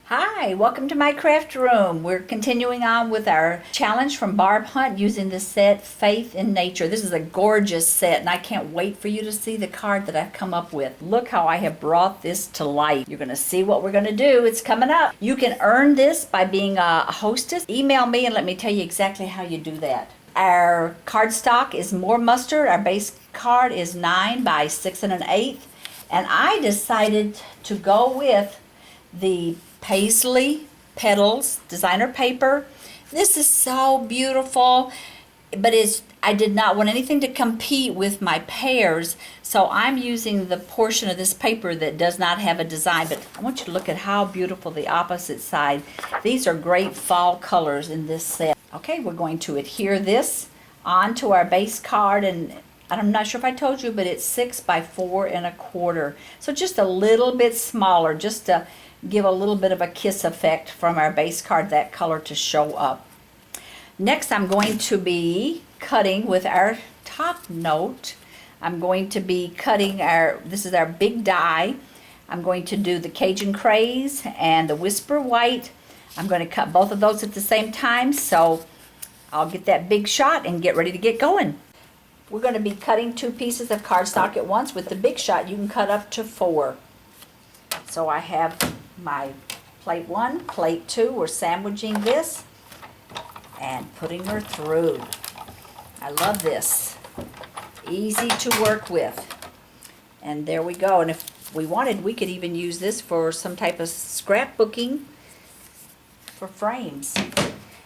Hi, welcome to my craft room. We're continuing on with our challenge from Barb Hunt using the set Faith in Nature. This is a gorgeous set and I can't wait for you to see the card that I've come up with. Look how I have brought this to life. You're going to see what we're going to do. It's coming up. You can earn this by being a hostess. Email me and let me tell you exactly how you do that. Our cardstock is More Mustard. Our base card is 9 by 6 1/8. And I decided to go with the Paisley Petals designer paper. This is so beautiful, but I did not want anything to compete with my pears, so I'm using the portion of this paper that does not have a design. But I want you to look at how beautiful the opposite side. These are great fall colors in this set. Okay, we're going to adhere this onto our base card, and I'm not sure if I told you, but it's 6 by 4 1/4. So just a little bit smaller, just to give a little bit of a kiss effect from our base card, that color to show up. Next, I'm going to be cutting with our top note. I'm going to be cutting this is our big die. I'm going to do the Cajun Craze and the Whisper White. I'm going to cut both of those at the same time, so I'll get that big shot and get ready to get going. We're going to be cutting 2 pieces of cardstock at once. With the big shot, you can cut up to 4. So I have my plate 1, plate 2. We're sandwiching this and putting her through. I love this. Easy to work with. And there we go. And if we wanted, we could even use this for some type of scrapbooking for frames.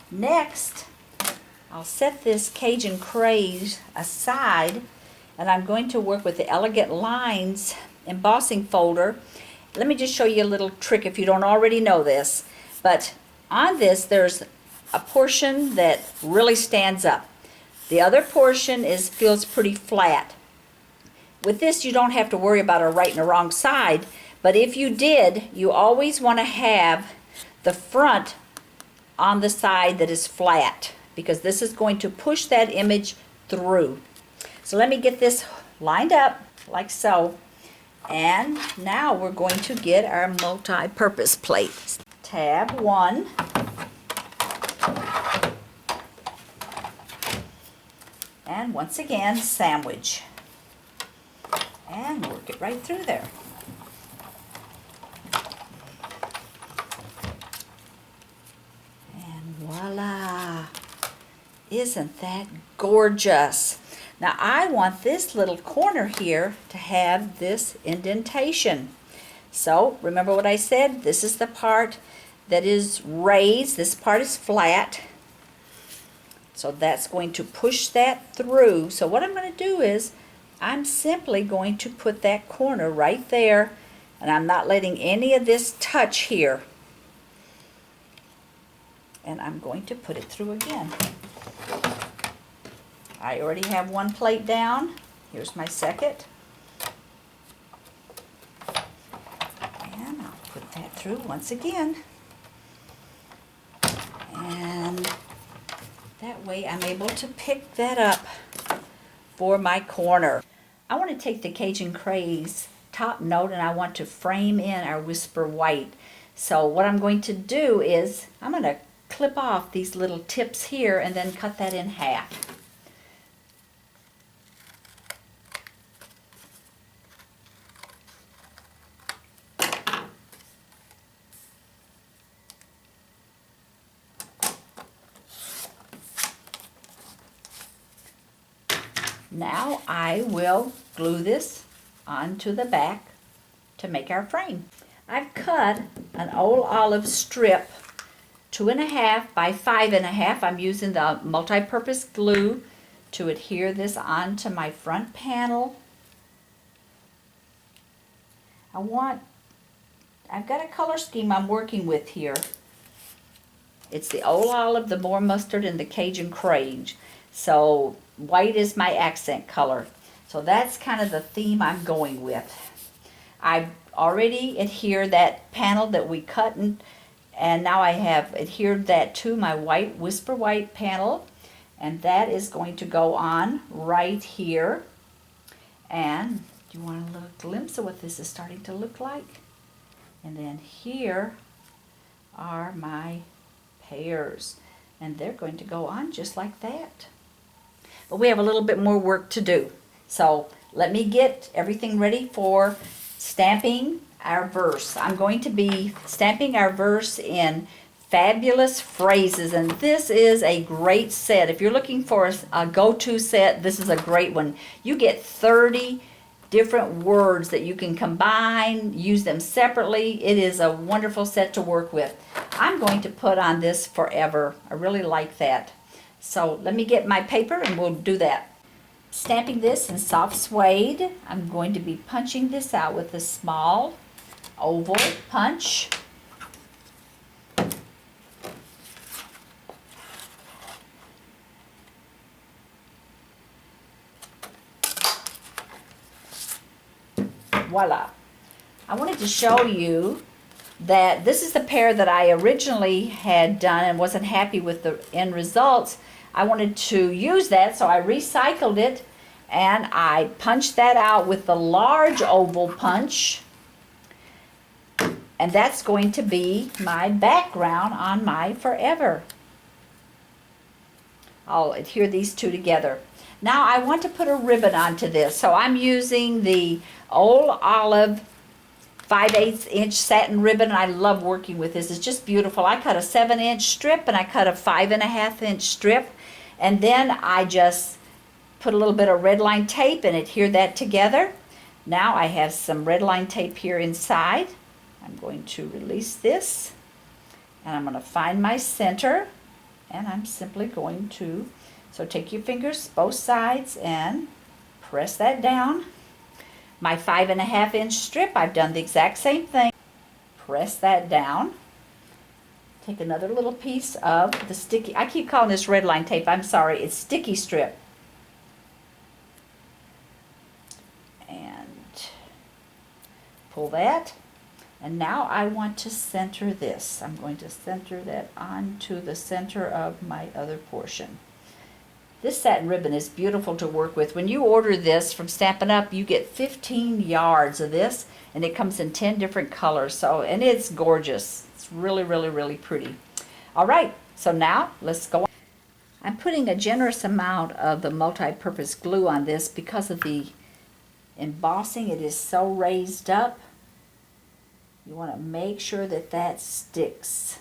Next, I'll set this Cajun Craze aside, and I'm going to work with the Elegant Lines embossing folder. Let me just show you a little trick if you don't already know this. But on this, there's a portion that really stands up. The other portion feels pretty flat. With this, you don't have to worry about a right and a wrong side, but if you did, you always want to have the front on the side that is flat, because this is going to push that image through. So let me get this lined up like so. And now we're going to get our multi-purpose plate. Tab 1. And once again, sandwich. And work it right through there. And voila! Isn't that gorgeous? Now I want this little corner here to have this indentation. So remember what I said? This is the part that is raised. This part is flat. So that's going to push that through. So what I'm going to do is I'm simply going to put that corner right there, and I'm not letting any of this touch here. And I'm going to put it through again. I already have one plate down. Here's my second. And I'll put that through once again. And that way I'm able to pick that up for my corner. I want to take the Cajun Craze top note and I want to frame in our Whisper White. So what I'm going to do is I'm going to clip off these little tips here and then cut that in half. Now I will glue this onto the back to make our frame. I've cut an old olive strip 2.5 by 5.5. I'm using the multi-purpose glue to adhere this onto my front panel. I've got a color scheme I'm working with here. It's the old olive, the More Mustard, and the Cajun Craze. So white is my accent color. So that's kind of the theme I'm going with. I've already adhered that panel that we cut, and now I have adhered that to my white Whisper White panel, and that is going to go on right here. And do you want a little glimpse of what this is starting to look like? And then here are my pears. And they're going to go on just like that. But we have a little bit more work to do. So let me get everything ready for stamping our verse. I'm going to be stamping our verse in Fabulous Phrases, and this is a great set. If you're looking for a go-to set, this is a great one. You get 30 different words that you can combine, use them separately. It is a wonderful set to work with. I'm going to put on this Forever. I really like that. So let me get my paper and we'll do that. Stamping this in soft suede. I'm going to be punching this out with a small oval punch. Voila. I wanted to show you that this is the pear that I originally had done and wasn't happy with the end results. I wanted to use that, so I recycled it and I punched that out with the large oval punch. And that's going to be my background on my Forever. I'll adhere these two together. Now I want to put a ribbon onto this, so I'm using the Old Olive 5/8 inch satin ribbon. I love working with this. It's just beautiful. I cut a 7-inch strip and I cut a 5.5 inch strip, and then I just put a little bit of red line tape and adhere that together. Now I have some red line tape here inside. I'm going to release this and I'm going to find my center, and I'm simply going to, so take your fingers both sides and press that down. My 5.5 inch strip, I've done the exact same thing. Press that down. Take another little piece of the sticky, I keep calling this red line tape, I'm sorry, it's sticky strip. And pull that. And now I want to center this. I'm going to center that onto the center of my other portion. This satin ribbon is beautiful to work with. When you order this from Stampin' Up, you get 15 yards of this, and it comes in 10 different colors. So, and it's gorgeous. It's really, really, really pretty. All right, so now let's go on. I'm putting a generous amount of the multi-purpose glue on this because of the embossing. It is so raised up. You want to make sure that that sticks.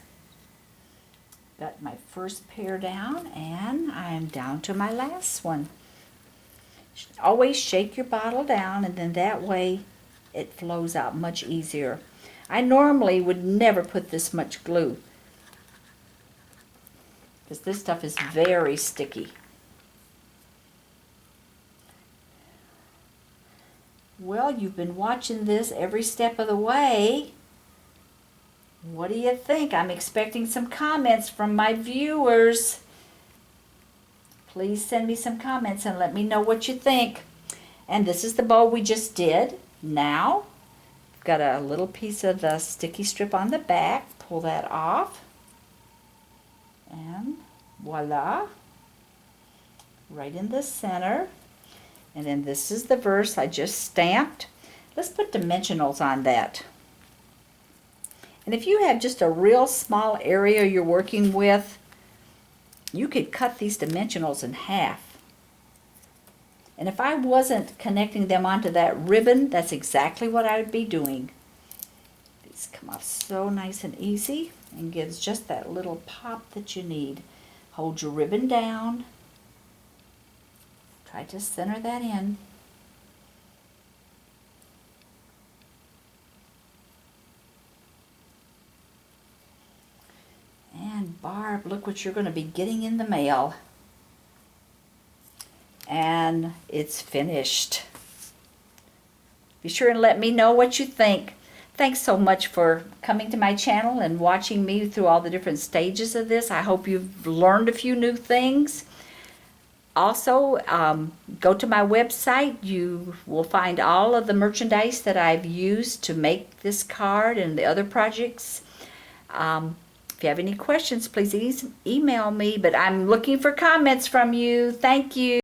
Got my first pear down, and I am down to my last one. Always shake your bottle down, and then that way it flows out much easier. I normally would never put this much glue because this stuff is very sticky. Well, you've been watching this every step of the way. What do you think? I'm expecting some comments from my viewers. Please send me some comments and let me know what you think. And this is the bow we just did. Now, I've got a little piece of the sticky strip on the back. Pull that off. And voila. Right in the center. And then this is the verse I just stamped. Let's put dimensionals on that. And if you have just a real small area you're working with, you could cut these dimensionals in half. And if I wasn't connecting them onto that ribbon, that's exactly what I would be doing. These come off so nice and easy and gives just that little pop that you need. Hold your ribbon down. Try to center that in. And Barb, look what you're going to be getting in the mail. And it's finished. Be sure and let me know what you think. Thanks so much for coming to my channel and watching me through all the different stages of this. I hope you've learned a few new things. Also, go to my website. You will find all of the merchandise that I've used to make this card and the other projects. If you have any questions, please email me, but I'm looking for comments from you. Thank you.